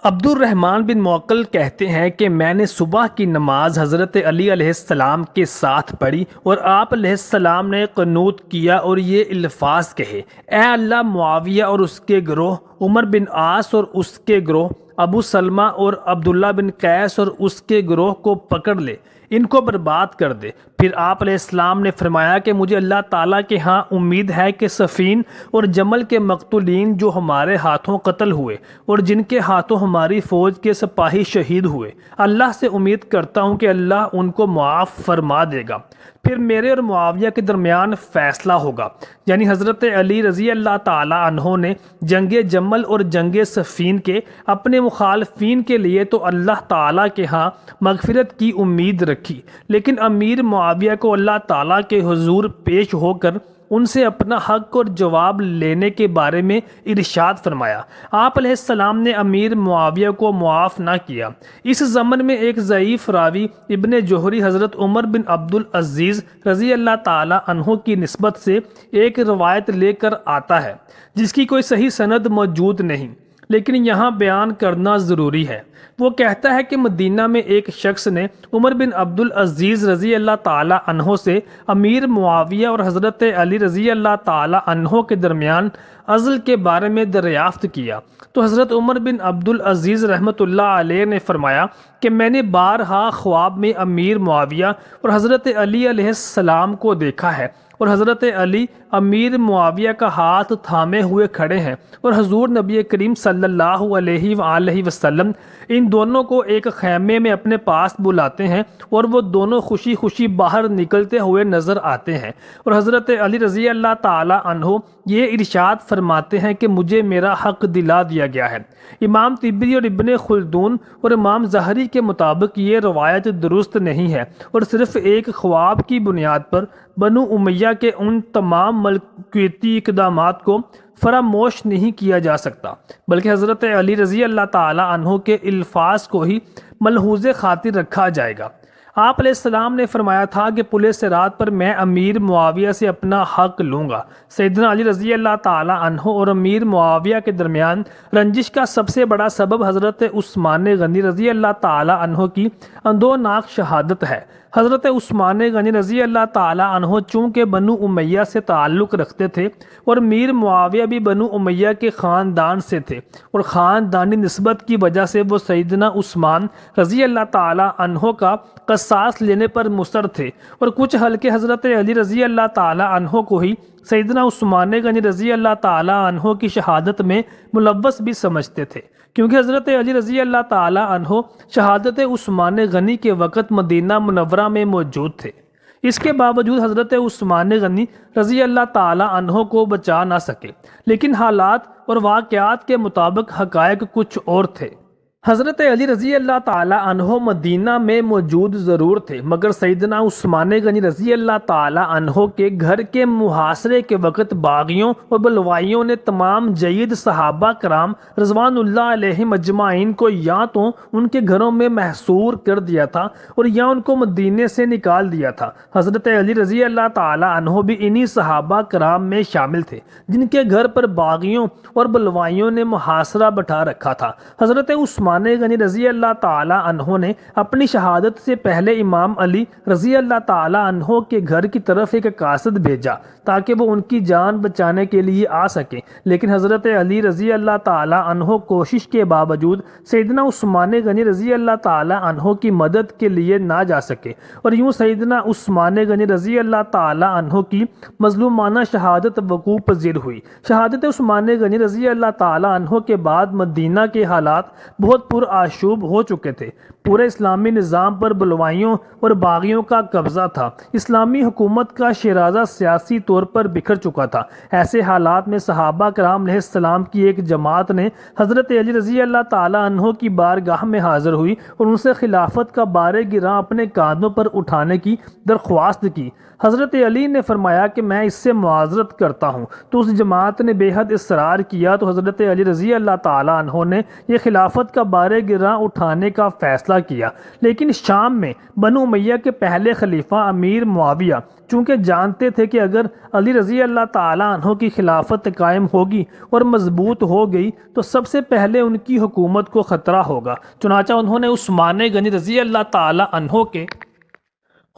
عبد الرحمن بن موکل کہتے ہیں کہ میں نے صبح کی نماز حضرت علی علیہ السلام کے ساتھ پڑھی اور آپ علیہ السلام نے قنوت کیا اور یہ الفاظ کہے: اے اللہ، معاویہ اور اس کے گروہ، عمر بن عاص اور اس کے گروہ، ابو سلمہ اور عبداللہ بن قیس اور اس کے گروہ کو پکڑ لے، ان کو برباد کر دے۔ پھر آپ علیہ السلام نے فرمایا کہ مجھے اللہ تعالیٰ کے ہاں امید ہے کہ صفین اور جمل کے مقتولین جو ہمارے ہاتھوں قتل ہوئے اور جن کے ہاتھوں ہماری فوج کے سپاہی شہید ہوئے، اللہ سے امید کرتا ہوں کہ اللہ ان کو معاف فرما دے گا۔ پھر میرے اور معاویہ کے درمیان فیصلہ ہوگا، یعنی حضرت علی رضی اللہ تعالیٰ عنہ نے جنگ جمل اور جنگ صفین کے اپنے مخالفین کے لیے تو اللہ تعالیٰ کے ہاں مغفرت کی امید رکھی، لیکن امیر معاویہ کو اللہ تعالیٰ کے حضور پیش ہو کر ان سے اپنا حق اور جواب لینے کے بارے میں ارشاد فرمایا۔ آپ علیہ السلام نے امیر معاویہ کو معاف نہ کیا۔ اس ضمن میں ایک ضعیف راوی ابن جوہری حضرت عمر بن عبد العزیز رضی اللہ تعالی عنہ کی نسبت سے ایک روایت لے کر آتا ہے جس کی کوئی صحیح سند موجود نہیں، لیکن یہاں بیان کرنا ضروری ہے۔ وہ کہتا ہے کہ مدینہ میں ایک شخص نے عمر بن عبد العزیز رضی اللہ تعالی عنہ سے امیر معاویہ اور حضرت علی رضی اللہ تعالی عنہ کے درمیان عزل کے بارے میں دریافت کیا، تو حضرت عمر بن عبد العزیز رحمۃ اللہ علیہ نے فرمایا کہ میں نے بارہا خواب میں امیر معاویہ اور حضرت علی علیہ السلام کو دیکھا ہے، اور حضرت علی امیر معاویہ کا ہاتھ تھامے ہوئے کھڑے ہیں، اور حضور نبی کریم صلی اللہ علیہ وآلہ وسلم ان دونوں کو ایک خیمے میں اپنے پاس بلاتے ہیں، اور وہ دونوں خوشی خوشی باہر نکلتے ہوئے نظر آتے ہیں، اور حضرت علی رضی اللہ تعالی عنہ یہ ارشاد فرماتے ہیں کہ مجھے میرا حق دلا دیا گیا ہے۔ امام طبری اور ابن خلدون اور امام ظاہری کے مطابق یہ روایت درست نہیں ہے، اور صرف ایک خواب کی بنیاد پر بنو امیہ کے ان تمام ملکیتی اقدامات کو فراموش نہیں کیا جا سکتا، بلکہ حضرت علی رضی اللہ تعالی عنہ کے الفاظ کو ہی ملحوظ خاطر رکھا جائے گا۔ آپ علیہ السلام نے فرمایا تھا کہ پل صراط پر میں امیر معاویہ سے اپنا حق لوں گا۔ سیدنا علی رضی اللہ تعالی عنہ اور امیر معاویہ کے درمیان رنجش کا سب سے بڑا سبب حضرت عثمان غنی رضی اللہ تعالی عنہ کی اندوناک شہادت ہے۔ حضرت عثمان غنی رضی اللہ تعالی عنہ چونکہ بنو امیہ سے تعلق رکھتے تھے، اور امیر معاویہ بھی بنو امیہ کے خاندان سے تھے، اور خاندانی نسبت کی وجہ سے وہ سیدنا عثمان رضی اللہ تعالی عنہ کا قصاص لینے پر مصر تھے، اور کچھ حلقے حضرت علی رضی اللہ تعالی عنہ کو ہی سیدنا عثمان غنی رضی اللہ تعالی عنہ کی شہادت میں ملوث بھی سمجھتے تھے، کیونکہ حضرت علی رضی اللہ تعالی عنہ شہادت عثمان غنی کے وقت مدینہ منورہ میں موجود تھے۔ اس کے باوجود حضرت عثمان غنی رضی اللہ تعالی عنہ کو بچا نہ سکے، لیکن حالات اور واقعات کے مطابق حقائق کچھ اور تھے۔ حضرت علی رضی اللہ تعالی عنہ مدینہ میں موجود ضرور تھے، مگر سیدنا عثمان غنی رضی اللہ تعالی عنہ کے گھر کے محاصرے کے وقت باغیوں اور بلوائیوں نے تمام جید صحابہ کرام رضوان اللہ علیہم اجمعین کو یا تو ان کے گھروں میں محصور کر دیا تھا اور یا ان کو مدینے سے نکال دیا تھا۔ حضرت علی رضی اللہ تعالی عنہ بھی انہی صحابہ کرام میں شامل تھے جن کے گھر پر باغیوں اور بلوائیوں نے محاصرہ بٹھا رکھا تھا۔ حضرت عثمان غنی رضی اللہ تعالی عنہ نے اپنی شہادت سے پہلے امام علی رضی اللہ تعالی عنہ کے گھر کی طرف ایک قاصد بھیجا تاکہ وہ ان کی جان بچانے کے لیے آ سکے، لیکن حضرت علی رضی اللہ تعالی عنہ کوشش کے باوجود سیدنا عثمان غنی رضی اللہ تعالی عنہ کی مدد کے لیے نہ جا سکے، اور یوں سیدنا عثمان غنی رضی اللہ تعالی عنہ کی مظلومانہ شہادت وقوع پذیر ہوئی۔ شہادت عثمان غنی رضی اللہ تعالی عنہ کے بعد مدینہ کے حالات بہت پرآشوب ہو چکے تھے۔ پورے اسلامی نظام پر بلوائیوں اور باغیوں کا قبضہ تھا۔ اسلامی حکومت کا شیرازہ سیاسی طور پر بکھر چکا تھا۔ ایسے حالات میں صحابہ کرام علیہ السلام کی ایک جماعت نے حضرت علی رضی اللہ تعالی عنہ کی بارگاہ میں حاضر ہوئی اور ان سے خلافت کا بار گراں اپنے کاندھوں پر اٹھانے کی درخواست کی۔ حضرت علی نے فرمایا کہ میں اس سے معذرت کرتا ہوں، تو اس جماعت نے بے حد اصرار کیا تو حضرت علی رضی اللہ تعالی عنہ نے یہ خلافت کا بار گراں اٹھانے کا فیصلہ کیا، لیکن شام میں بنو امیہ کے پہلے خلیفہ امیر معاویہ چونکہ جانتے تھے کہ اگر علی رضی اللہ تعالیٰ عنہ کی خلافت قائم ہوگی اور مضبوط ہو گئی تو سب سے پہلے ان کی حکومت کو خطرہ ہوگا، چنانچہ انہوں نے عثمان غنی رضی اللہ تعالیٰ عنہ کے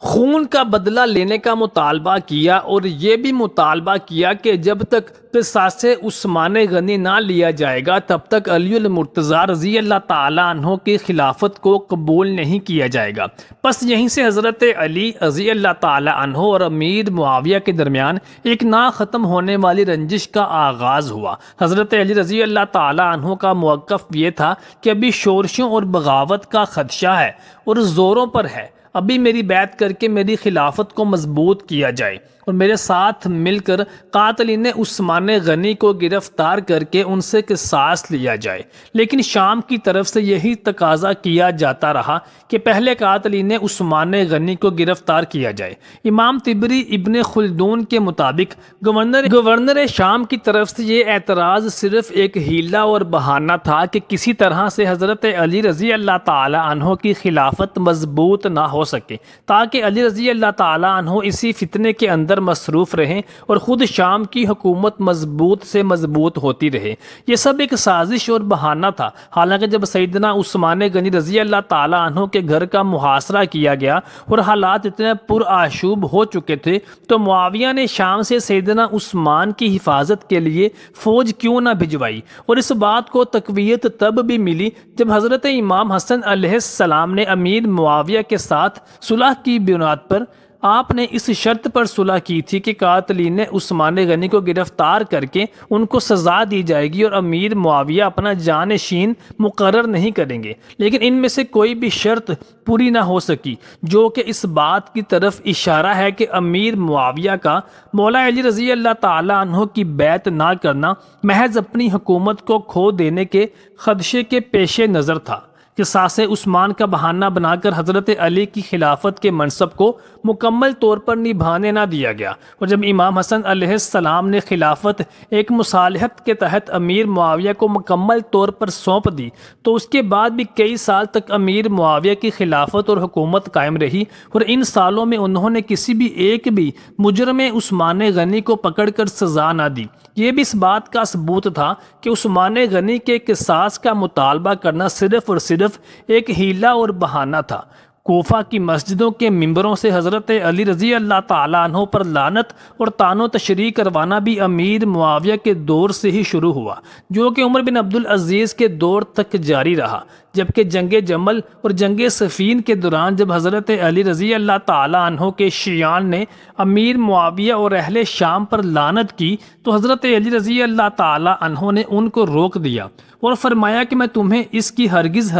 خون کا بدلہ لینے کا مطالبہ کیا، اور یہ بھی مطالبہ کیا کہ جب تک قصاص عثمان غنی نہ لیا جائے گا تب تک علی المرتضیٰ رضی اللہ تعالیٰ عنہ کی خلافت کو قبول نہیں کیا جائے گا۔ پس یہیں سے حضرت علی رضی اللہ تعالیٰ عنہ اور امیر معاویہ کے درمیان ایک نہ ختم ہونے والی رنجش کا آغاز ہوا۔ حضرت علی رضی اللہ تعالیٰ عنہ کا موقف یہ تھا کہ ابھی شورشوں اور بغاوت کا خدشہ ہے اور زوروں پر ہے، ابھی میری بیعت کر کے میری خلافت کو مضبوط کیا جائے اور میرے ساتھ مل کر قاتلین عثمان غنی کو گرفتار کر کے ان سے قصاص لیا جائے۔ لیکن شام کی طرف سے یہی تقاضا کیا جاتا رہا کہ پہلے قاتلین عثمان غنی کو گرفتار کیا جائے۔ امام طبری ابن خلدون کے مطابق گورنر شام کی طرف سے یہ اعتراض صرف ایک ہیلہ اور بہانہ تھا کہ کسی طرح سے حضرت علی رضی اللہ تعالی عنہ کی خلافت مضبوط نہ ہو سکے، تاکہ علی رضی اللہ تعالی عنہ اسی فتنے کے اندر مصروف رہیں اور خود شام کی حکومت مضبوط سے مضبوط ہوتی رہے۔ یہ سب ایک سازش اور بہانہ تھا۔ حالانکہ جب سیدنا عثمان غنی رضی اللہ تعالی عنہ کے گھر کا محاصرہ کیا گیا اور حالات اتنے پرآشوب ہو چکے تھے تو معاویہ نے شام سے سیدنا عثمان کی حفاظت کے لیے فوج کیوں نہ بھجوائی، اور اس بات کو تقویت تب بھی ملی جب حضرت امام حسن علیہ السلام نے امیر معاویہ کے ساتھ صلح کی بنیاد پر آپ نے اس شرط پر صلح کی تھی کہ قاتلین عثمان غنی کو گرفتار کر کے ان کو سزا دی جائے گی اور امیر معاویہ اپنا جانشین مقرر نہیں کریں گے، لیکن ان میں سے کوئی بھی شرط پوری نہ ہو سکی، جو کہ اس بات کی طرف اشارہ ہے کہ امیر معاویہ کا مولا علی رضی اللہ تعالی عنہ کی بیعت نہ کرنا محض اپنی حکومت کو کھو دینے کے خدشے کے پیش نظر تھا۔ قصاص عثمان کا بہانہ بنا کر حضرت علی کی خلافت کے منصب کو مکمل طور پر نبھانے نہ دیا گیا، اور جب امام حسن علیہ السلام نے خلافت ایک مصالحت کے تحت امیر معاویہ کو مکمل طور پر سونپ دی تو اس کے بعد بھی کئی سال تک امیر معاویہ کی خلافت اور حکومت قائم رہی، اور ان سالوں میں انہوں نے کسی بھی ایک بھی مجرم عثمان غنی کو پکڑ کر سزا نہ دی۔ یہ بھی اس بات کا ثبوت تھا کہ عثمان غنی کے قصاص کا مطالبہ کرنا صرف اور صرف ایک ہیلہ اور بہانہ تھا۔ کوفہ کی مسجدوں کے ممبروں سے حضرت علی رضی اللہ تعالیٰ عنہ پر لعنت اور طعن و تشریح کروانا بھی امیر معاویہ کے دور سے ہی شروع ہوا، جو کہ عمر بن عبدالعزیز کے دور تک جاری رہا، جبکہ جنگ جمل اور جنگ صفین کے دوران جب حضرت علی رضی اللہ تعالیٰ عنہ کے شیعان نے امیر معاویہ اور اہل شام پر لعنت کی تو حضرت علی رضی اللہ تعالیٰ عنہ نے ان کو روک دیا اور فرمایا کہ میں تمہیں اس کی ہرگز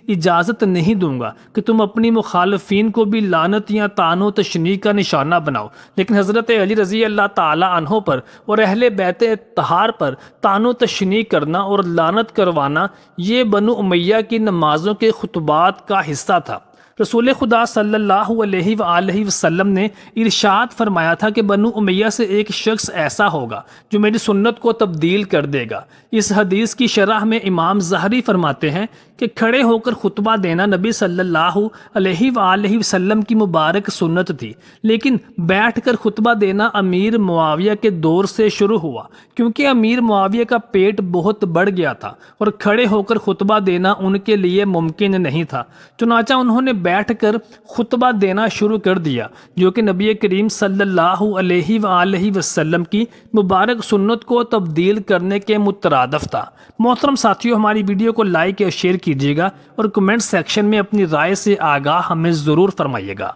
اجازت نہیں دوں گا کہ تم اپنی مخالفین کو بھی لعنت یا طعن و تشنیع کا نشانہ بناؤ، لیکن حضرت علی رضی اللہ تعالیٰ عنہ پر اور اہل بیت اطہار پر طعن و تشنیع کرنا اور لعنت کروانا یہ بنو امیہ کی نمازوں کے خطبات کا حصہ تھا۔ رسول خدا صلی اللہ علیہ وآلہ وسلم نے ارشاد فرمایا تھا کہ بنو امیہ سے ایک شخص ایسا ہوگا جو میری سنت کو تبدیل کر دے گا۔ اس حدیث کی شرح میں امام زہری فرماتے ہیں کہ کھڑے ہو کر خطبہ دینا نبی صلی اللہ علیہ وآلہ وسلم کی مبارک سنت تھی، لیکن بیٹھ کر خطبہ دینا امیر معاویہ کے دور سے شروع ہوا، کیونکہ امیر معاویہ کا پیٹ بہت بڑھ گیا تھا اور کھڑے ہو کر خطبہ دینا ان کے لیے ممکن نہیں تھا، چنانچہ انہوں نے بیٹھ کر خطبہ دینا شروع کر دیا، جو کہ نبی کریم صلی اللہ علیہ وآلہ وسلم کی مبارک سنت کو تبدیل کرنے کے مترادف تھا۔ محترم ساتھیو، ہماری ویڈیو کو لائک یا شیئر کیجیے گا اور کمنٹ سیکشن میں اپنی رائے سے آگاہ ہمیں ضرور فرمائیے گا۔